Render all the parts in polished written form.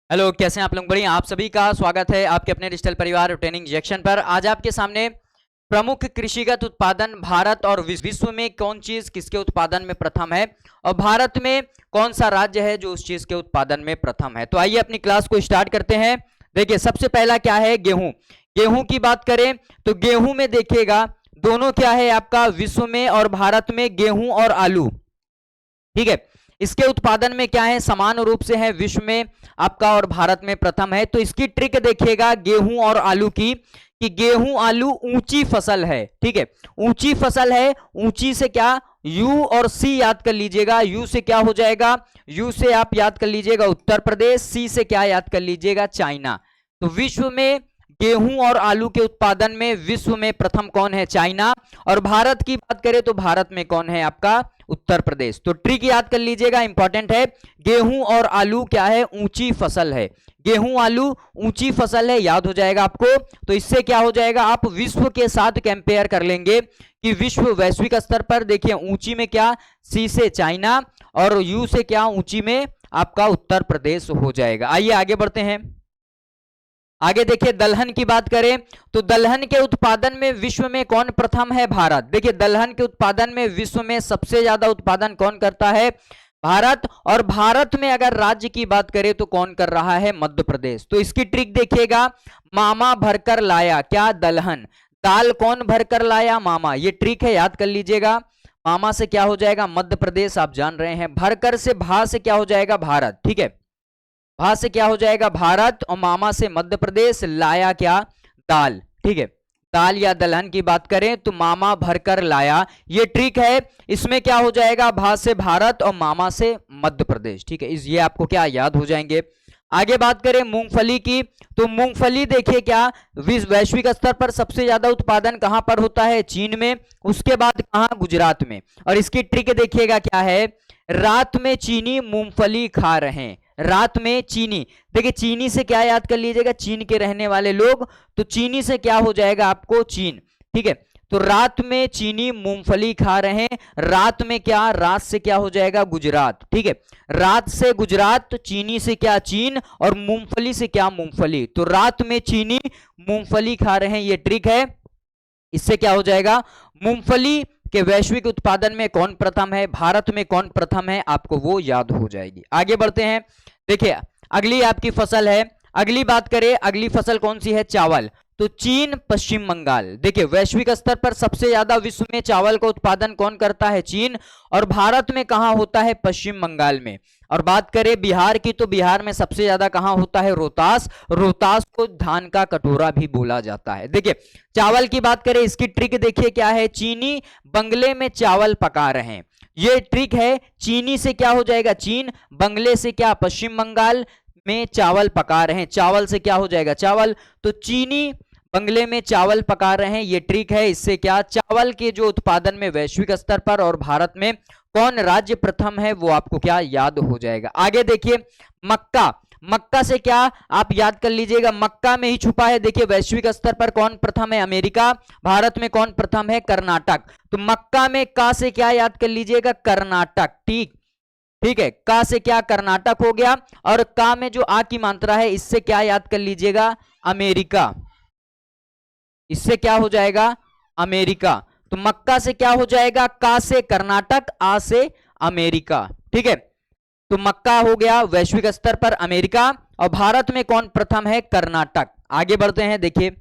Hello, कैसे हैं आप लोग? बढ़िया। आप सभी का स्वागत है आपके अपने डिजिटल परिवार ट्रेनिंग जंक्शन पर। आज आपके सामने प्रमुख कृषिगत उत्पादन भारत और विश्व में कौन चीज किसके उत्पादन में प्रथम है और भारत में कौन सा राज्य है जो उस चीज के उत्पादन में प्रथम है। तो आइए अपनी क्लास को स्टार्ट करते हैं। देखिए, सबसे पहला क्या है? गेहूं। गेहूं की बात करें तो गेहूं में देखिएगा दोनों क्या है आपका, विश्व में और भारत में गेहूं और आलू। ठीक है, इसके उत्पादन में क्या है, समान रूप से है, विश्व में आपका और भारत में प्रथम है। तो इसकी ट्रिक देखिएगा गेहूं और आलू की, कि गेहूं आलू ऊंची फसल है। ठीक है, ऊंची फसल है। ऊंची से क्या, यू और सी याद कर लीजिएगा। यू से क्या हो जाएगा, यू से आप याद कर लीजिएगा उत्तर प्रदेश, सी से क्या याद कर लीजिएगा, चाइना। तो विश्व में गेहूं और आलू के उत्पादन में विश्व में प्रथम कौन है, चाइना। और भारत की बात करें तो भारत में कौन है आपका, उत्तर प्रदेश। तो ट्रिक याद कर लीजिएगा, इंपॉर्टेंट है। गेहूं और आलू क्या है, ऊंची फसल है। गेहूं आलू ऊंची फसल है, याद हो जाएगा आपको। तो इससे क्या हो जाएगा, आप विश्व के साथ कंपेयर कर लेंगे कि विश्व वैश्विक स्तर पर देखिए ऊंची में क्या, सी से चाइना और यू से क्या, ऊंची में आपका उत्तर प्रदेश हो जाएगा। आइए आगे बढ़ते हैं। आगे देखिए, दलहन की बात करें तो दलहन के उत्पादन में विश्व में कौन प्रथम है, भारत। देखिए, दलहन के उत्पादन में विश्व में सबसे ज्यादा उत्पादन कौन करता है, भारत। और भारत में अगर राज्य की बात करें तो कौन कर रहा है, मध्य प्रदेश। तो इसकी ट्रिक देखिएगा, मामा भरकर लाया क्या, दलहन। दाल कौन भरकर लाया, मामा। ये ट्रिक है, याद कर लीजिएगा। मामा से क्या हो जाएगा, मध्य प्रदेश, आप जान रहे हैं। भरकर से भा से क्या हो जाएगा, भारत। ठीक है, भा से क्या हो जाएगा, भारत। और मामा से मध्य प्रदेश, लाया क्या, दाल। ठीक है, दाल या दलहन की बात करें तो मामा भरकर लाया, ये ट्रिक है। इसमें क्या हो जाएगा, भा से भारत और मामा से मध्य प्रदेश। ठीक है, ये आपको क्या याद हो जाएंगे। आगे बात करें मूंगफली की तो मूंगफली देखिए क्या, वैश्विक स्तर पर सबसे ज्यादा उत्पादन कहां पर होता है, चीन में। उसके बाद कहां, गुजरात में। और इसकी ट्रिक देखिएगा क्या है, रात में चीनी मूंगफली खा रहे हैं। रात में चीनी, देखिए चीनी से क्या याद कर लीजिएगा, चीन के रहने वाले लोग। तो चीनी से क्या हो जाएगा आपको, चीन। ठीक है, तो रात में चीनी मूंगफली खा रहे हैं। रात में क्या, रात से क्या हो जाएगा, गुजरात। ठीक है, रात से गुजरात, तो चीनी से क्या, चीन, और मूंगफली से क्या, मूंगफली। तो रात में चीनी मूंगफली खा रहे हैं, ये ट्रिक है। इससे क्या हो जाएगा, मूंगफली के वैश्विक उत्पादन में कौन प्रथम है, भारत में कौन प्रथम है, आपको वो याद हो जाएगी। आगे बढ़ते हैं। देखिए, अगली आपकी फसल है। अगली बात करें, अगली फसल कौन सी है, चावल। तो चीन, पश्चिम बंगाल। देखिए, वैश्विक स्तर पर सबसे ज्यादा विश्व में चावल का उत्पादन कौन करता है, चीन। और भारत में कहां होता है, पश्चिम बंगाल में। और बात करें बिहार की तो बिहार में सबसे ज्यादा कहां होता है, रोहतास। रोहतास को धान का कटोरा भी बोला जाता है। देखिए, चावल की बात करें, इसकी ट्रिक देखिए क्या है, चीनी बंगले में चावल पका रहे हैं, ये ट्रिक है। चीनी से क्या हो जाएगा, चीन। बंगले से क्या, पश्चिम बंगाल में चावल पका रहे हैं। चावल से क्या हो जाएगा, चावल। तो चीनी बंगले में चावल पका रहे हैं, ये ट्रिक है। इससे क्या, चावल के जो उत्पादन में वैश्विक स्तर पर और भारत में कौन राज्य प्रथम है, वो आपको क्या याद हो जाएगा। आगे देखिए, मक्का। मक्का से क्या आप याद कर लीजिएगा, मक्का में ही छुपा है। देखिए, वैश्विक स्तर पर कौन प्रथम है, अमेरिका। भारत में कौन प्रथम है, कर्नाटक। तो मक्का में का से क्या याद कर लीजिएगा, कर्नाटक। ठीक, ठीक है, का से क्या, कर्नाटक हो गया। और का में जो आ की मात्रा है, इससे क्या याद कर लीजिएगा, अमेरिका। इससे क्या हो जाएगा, अमेरिका। तो मक्का से क्या हो जाएगा, का से कर्नाटक, आ से अमेरिका। ठीक है, तो मक्का हो गया वैश्विक स्तर पर अमेरिका। और भारत में कौन प्रथम है, कर्नाटक। आगे बढ़ते हैं। देखिए,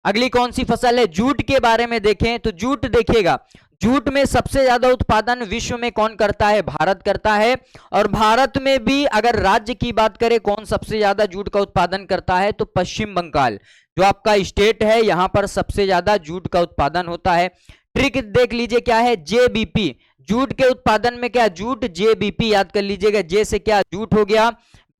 अगली कौन सी फसल है, जूट के बारे में देखें तो जूट देखिएगा, जूट में सबसे ज्यादा उत्पादन विश्व में कौन करता है, भारत करता है। और भारत में भी अगर राज्य की बात करें कौन सबसे ज्यादा जूट का उत्पादन करता है, तो पश्चिम बंगाल जो आपका स्टेट है, यहां पर सबसे ज्यादा जूट का उत्पादन होता है। ट्रिक देख लीजिए क्या है, जेबीपी। जूट के उत्पादन में क्या, जूट, जेबीपी याद कर लीजिएगा। जे से क्या, जूट हो गया।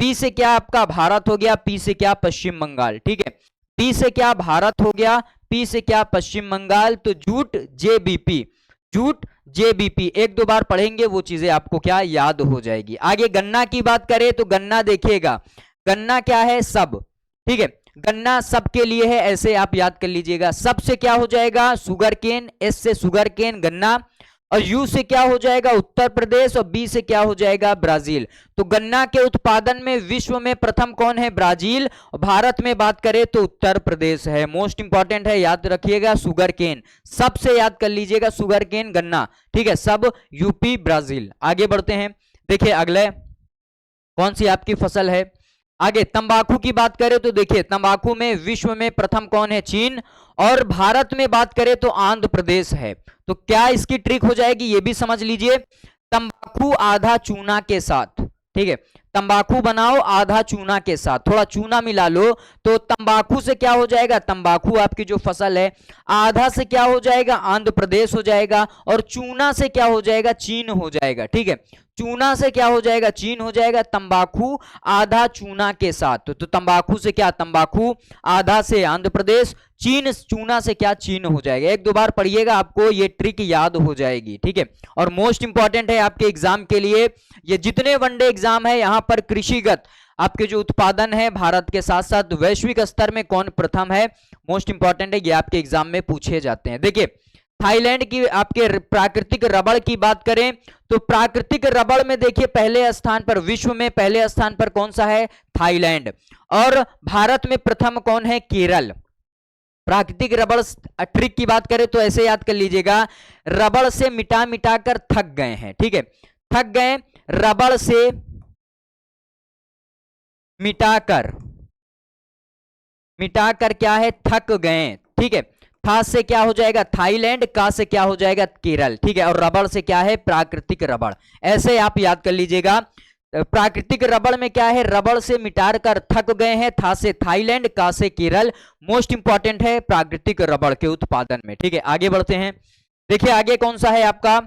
पी से क्या आपका, भारत हो गया। पी से क्या, पश्चिम बंगाल। ठीक है, पी से क्या, भारत हो गया। पी से क्या, पश्चिम बंगाल। तो जूट, जेबीपी, जूट, जेबीपी एक दो बार पढ़ेंगे, वो चीजें आपको क्या याद हो जाएगी। आगे गन्ना की बात करें तो गन्ना देखिएगा, गन्ना क्या है, सब। ठीक है, गन्ना सबके लिए है, ऐसे आप याद कर लीजिएगा। सब से क्या हो जाएगा, सुगर केन। एस से सुगर केन, गन्ना। और यू से क्या हो जाएगा उत्तर प्रदेश, और बी से क्या हो जाएगा ब्राजील। तो गन्ना के उत्पादन में विश्व में प्रथम कौन है, ब्राजील। और भारत में बात करें तो उत्तर प्रदेश है। मोस्ट इंपॉर्टेंट है, याद रखिएगा। शुगर केन सबसे याद कर लीजिएगा, शुगर केन गन्ना, ठीक है, सब यूपी ब्राजील। आगे बढ़ते हैं, देखिए अगले कौन सी आपकी फसल है। आगे तंबाकू की बात करें तो देखिए तंबाकू में विश्व में प्रथम कौन है, चीन। और भारत में बात करें तो आंध्र प्रदेश है। तो क्या इसकी ट्रिक हो जाएगी ये भी समझ लीजिए। तंबाकू आधा चूना के साथ, ठीक है, तंबाकू बनाओ आधा चूना के साथ, थोड़ा चूना मिला लो तो तंबाकू से क्या हो जाएगा, तंबाकू आपकी जो फसल है आधा से क्या हो जाएगा, आंध्र प्रदेश हो जाएगा। और चूना से क्या हो जाएगा, चीन हो जाएगा, ठीक है, चूना से क्या हो जाएगा, चीन हो जाएगा। तंबाकू आधा चूना के साथ, तो तंबाकू से क्या, तंबाकू आधा से आंध्र प्रदेश, चीन चूना से क्या, चीन हो जाएगा। एक दो बार पढ़िएगा, आपको ये ट्रिक याद हो जाएगी, ठीक है। और मोस्ट इंपॉर्टेंट है आपके एग्जाम के लिए, ये जितने वनडे एग्जाम है यहां पर कृषिगत आपके जो उत्पादन है भारत के साथ साथ वैश्विक स्तर में कौन प्रथम है, मोस्ट इंपॉर्टेंट है, ये आपके एग्जाम में पूछे जाते हैं। देखिए थाईलैंड की आपके प्राकृतिक रबड़ की बात करें तो प्राकृतिक रबड़ में देखिए पहले स्थान पर, विश्व में पहले स्थान पर कौन सा है, थाईलैंड। और भारत में प्रथम कौन है, केरल। प्राकृतिक रबड़ ट्रिक की बात करें तो ऐसे याद कर लीजिएगा, रबड़ से मिटा मिटा कर थक गए हैं, ठीक है, थक गए, रबड़ से मिटाकर, मिटाकर क्या है, थक गए, ठीक है। था से क्या हो जाएगा थाईलैंड, का से क्या हो जाएगा केरल, ठीक है। और रबड़ से क्या है, प्राकृतिक रबड़। ऐसे आप याद कर लीजिएगा, प्राकृतिक रबड़ में क्या है, रबड़ से मिटार कर थक गए हैं, था से थाईलैंड, का से केरल। मोस्ट इंपॉर्टेंट है प्राकृतिक रबड़ के उत्पादन में, ठीक है। आगे बढ़ते हैं, देखिए आगे कौन सा है आपका,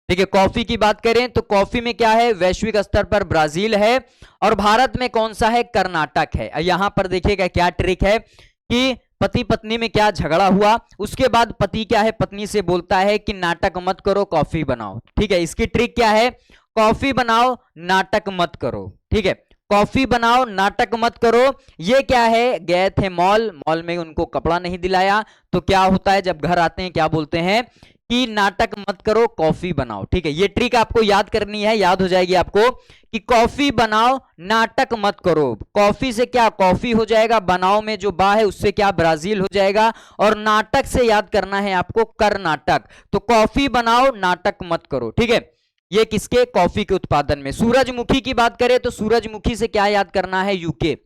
देखिए कॉफी की बात करें तो कॉफी में क्या है, वैश्विक स्तर पर ब्राजील है। और भारत में कौन सा है, कर्नाटक है। यहां पर देखिएगा क्या ट्रिक है कि पति पत्नी में क्या झगड़ा हुआ, उसके बाद पति क्या है, पत्नी से बोलता है कि नाटक मत करो कॉफी बनाओ, ठीक है। इसकी ट्रिक क्या है, कॉफी बनाओ नाटक मत करो, ठीक है, कॉफी बनाओ नाटक मत करो। ये क्या है, गए थे मॉल, मॉल में उनको कपड़ा नहीं दिलाया, तो क्या होता है जब घर आते हैं क्या बोलते हैं कि नाटक मत करो कॉफी बनाओ, ठीक है। ये ट्रिक आपको याद करनी है, याद हो जाएगी आपको कि कॉफी बनाओ नाटक मत करो। कॉफी से क्या कॉफी हो जाएगा, बनाओ में जो बा है उससे क्या ब्राजील हो जाएगा। और नाटक से याद करना है आपको कर्नाटक। तो कॉफी बनाओ नाटक मत करो, ठीक है। ये किसके, कॉफी के उत्पादन में। सूरजमुखी की बात करें तो सूरजमुखी से क्या याद करना है, UK.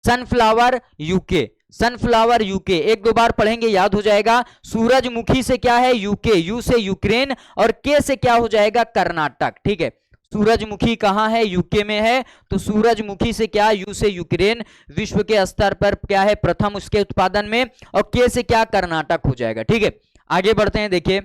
Sunflower UK, sunflower UK, एक दो बार पढ़ेंगे याद हो जाएगा। सूरजमुखी से क्या है, यूके, यू से यूक्रेन, और के से क्या हो जाएगा, कर्नाटक, ठीक है। सूरजमुखी कहां है, यूके में है, तो सूरजमुखी से क्या, यू से यूक्रेन, विश्व के स्तर पर क्या है प्रथम उसके उत्पादन में, और के से क्या, कर्नाटक हो जाएगा, ठीक है। आगे बढ़ते हैं, देखिए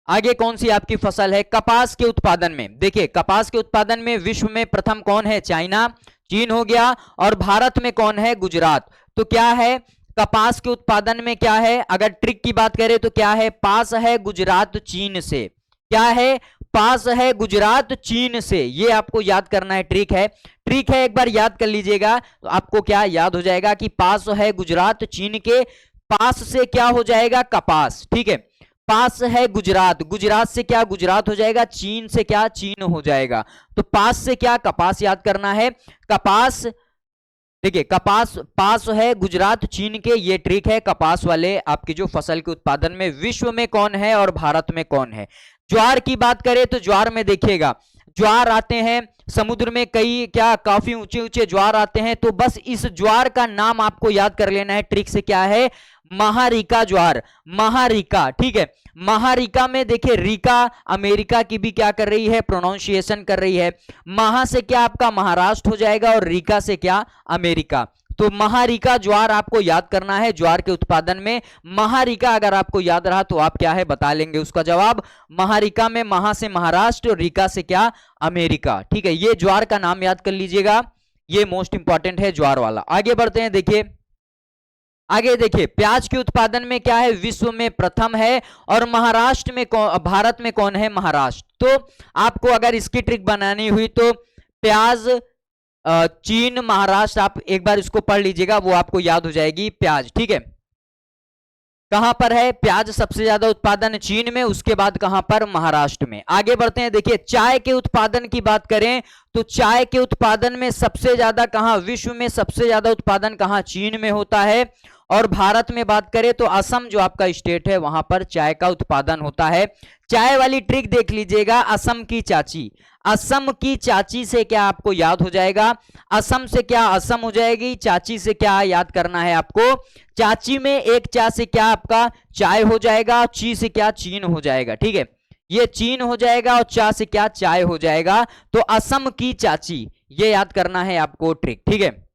आगे कौन सी आपकी फसल है, कपास के उत्पादन में। देखिए कपास के उत्पादन में विश्व में प्रथम कौन है, चाइना, चीन हो गया। और भारत में कौन है, गुजरात। तो क्या है, कपास के उत्पादन में क्या है, अगर ट्रिक की बात करें तो क्या है, पास है गुजरात चीन से, क्या है, पास है गुजरात चीन से। ये आपको याद करना है, ट्रिक है, ट्रिक है, एक बार याद कर लीजिएगा तो आपको क्या याद हो जाएगा कि पास है गुजरात चीन के, पास से क्या हो जाएगा, कपास, ठीक है। पास है गुजरात, गुजरात से क्या, गुजरात हो जाएगा, चीन से क्या, चीन हो जाएगा। तो पास से क्या, कपास याद करना है, कपास। देखिए कपास पास है गुजरात चीन के, ये ट्रिक है कपास वाले आपकी जो फसल के उत्पादन में। विश्व में कौन है और भारत में कौन है। ज्वार की बात करें तो ज्वार में देखिएगा, ज्वार आते हैं समुद्र में, कई क्या काफी ऊंचे ऊंचे ज्वार आते हैं। तो बस इस ज्वार का नाम आपको याद कर लेना है, ट्रिक से क्या है, महारीका ज्वार, महारीका, ठीक है। महारीका में देखिए रीका अमेरिका की भी क्या कर रही है, प्रोनाउंसिएशन कर रही है। महा से क्या आपका महाराष्ट्र हो जाएगा, और रीका से क्या, अमेरिका। तो महारीका ज्वार आपको याद करना है ज्वार के उत्पादन में। महारीका अगर आपको याद रहा तो आप क्या है बता लेंगे उसका जवाब। महारीका में महा से महाराष्ट्र, रीका से क्या, अमेरिका, ठीक है। ये ज्वार का नाम याद कर लीजिएगा, ये मोस्ट इंपॉर्टेंट है ज्वार वाला। आगे बढ़ते हैं, देखिए आगे देखिए प्याज के उत्पादन में क्या है, विश्व में प्रथम है। और महाराष्ट्र में भारत में कौन है, महाराष्ट्र। तो आपको अगर इसकी ट्रिक बनानी हुई तो प्याज चीन महाराष्ट्र, आप एक बार इसको पढ़ लीजिएगा, वो आपको याद हो जाएगी प्याज, ठीक है। कहां पर है? प्याज सबसे ज्यादा उत्पादन चीन में, उसके बाद कहां पर? महाराष्ट्र में। आगे बढ़ते हैं, देखिए चाय के उत्पादन की बात करें तो चाय के उत्पादन में सबसे ज्यादा कहां? विश्व में सबसे ज्यादा उत्पादन कहां? चीन में होता है। और भारत में बात करें तो असम जो आपका स्टेट है वहां पर चाय का उत्पादन होता है। चाय वाली ट्रिक देख लीजिएगा, असम की चाची, असम की चाची से क्या आपको याद हो जाएगा? असम से क्या असम हो जाएगी, चाची से क्या याद करना है आपको? चाची में एक चा से क्या आपका चाय हो जाएगा, ची से क्या चीन हो जाएगा। ठीक है, ये चीन हो जाएगा और चा से क्या चाय हो जाएगा। तो असम की चाची, ये याद करना है आपको ट्रिक। ठीक है,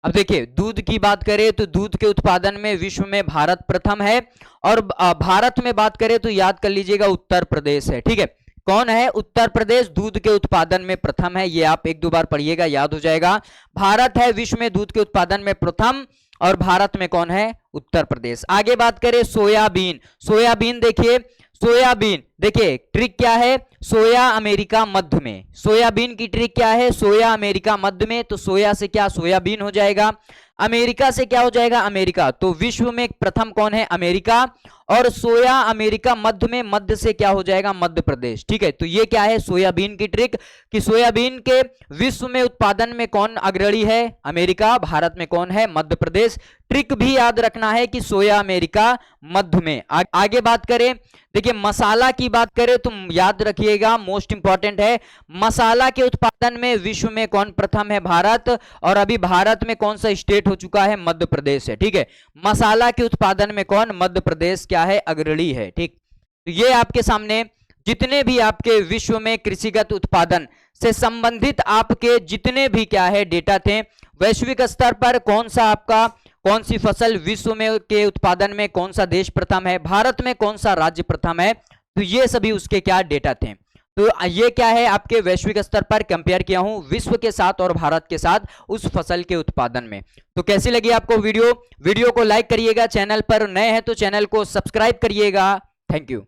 अब देखिए दूध की बात करें तो दूध के उत्पादन में विश्व में भारत प्रथम है। और भारत में बात करें तो याद कर लीजिएगा उत्तर प्रदेश है। ठीक है, कौन है? उत्तर प्रदेश दूध के उत्पादन में प्रथम है। ये आप एक दो बार पढ़िएगा, याद हो जाएगा। भारत है विश्व में दूध के उत्पादन में प्रथम, और भारत में कौन है? उत्तर प्रदेश। आगे बात करें सोयाबीन, सोयाबीन देखिए, सोयाबीन देखिए ट्रिक क्या है? सोया अमेरिका मध्य में, सोयाबीन की ट्रिक क्या है? सोया अमेरिका मध्य में, तो सोया से क्या सोयाबीन हो जाएगा, अमेरिका से क्या हो जाएगा? अमेरिका। तो विश्व में प्रथम कौन है? अमेरिका। और सोया अमेरिका मध्य में, मध्य से क्या हो जाएगा? मध्य प्रदेश। ठीक है, तो ये क्या है? सोयाबीन की ट्रिक कि सोयाबीन के विश्व में उत्पादन में कौन अग्रणी है? अमेरिका। भारत में कौन है? मध्य प्रदेश। ट्रिक भी याद रखना है कि सोया अमेरिका मध्य में। आगे बात करें, देखिए मसाला की बात करें तो याद रखिएगा, मोस्ट इंपॉर्टेंट है, मसाला के उत्पादन में विश्व में कौन प्रथम है? भारत। और अभी भारत में कौन सा स्टेट हो चुका है? मध्य प्रदेश है। ठीक है, मसाला के उत्पादन में कौन? मध्य प्रदेश क्या है? अग्रणी है। ठीक, तो ये आपके सामने जितने भी आपके विश्व में कृषिगत उत्पादन से संबंधित आपके जितने भी क्या है डेटा थे, वैश्विक स्तर पर कौन सा आपका कौन सी फसल विश्व में के उत्पादन में कौन सा देश प्रथम है, भारत में कौन सा राज्य प्रथम है, तो ये सभी उसके क्या डेटा थे। तो ये क्या है? आपके वैश्विक स्तर पर कंपेयर किया हूं विश्व के साथ और भारत के साथ उस फसल के उत्पादन में। तो कैसी लगी आपको वीडियो? वीडियो को लाइक करिएगा, चैनल पर नए हैं तो चैनल को सब्सक्राइब करिएगा। Thank you.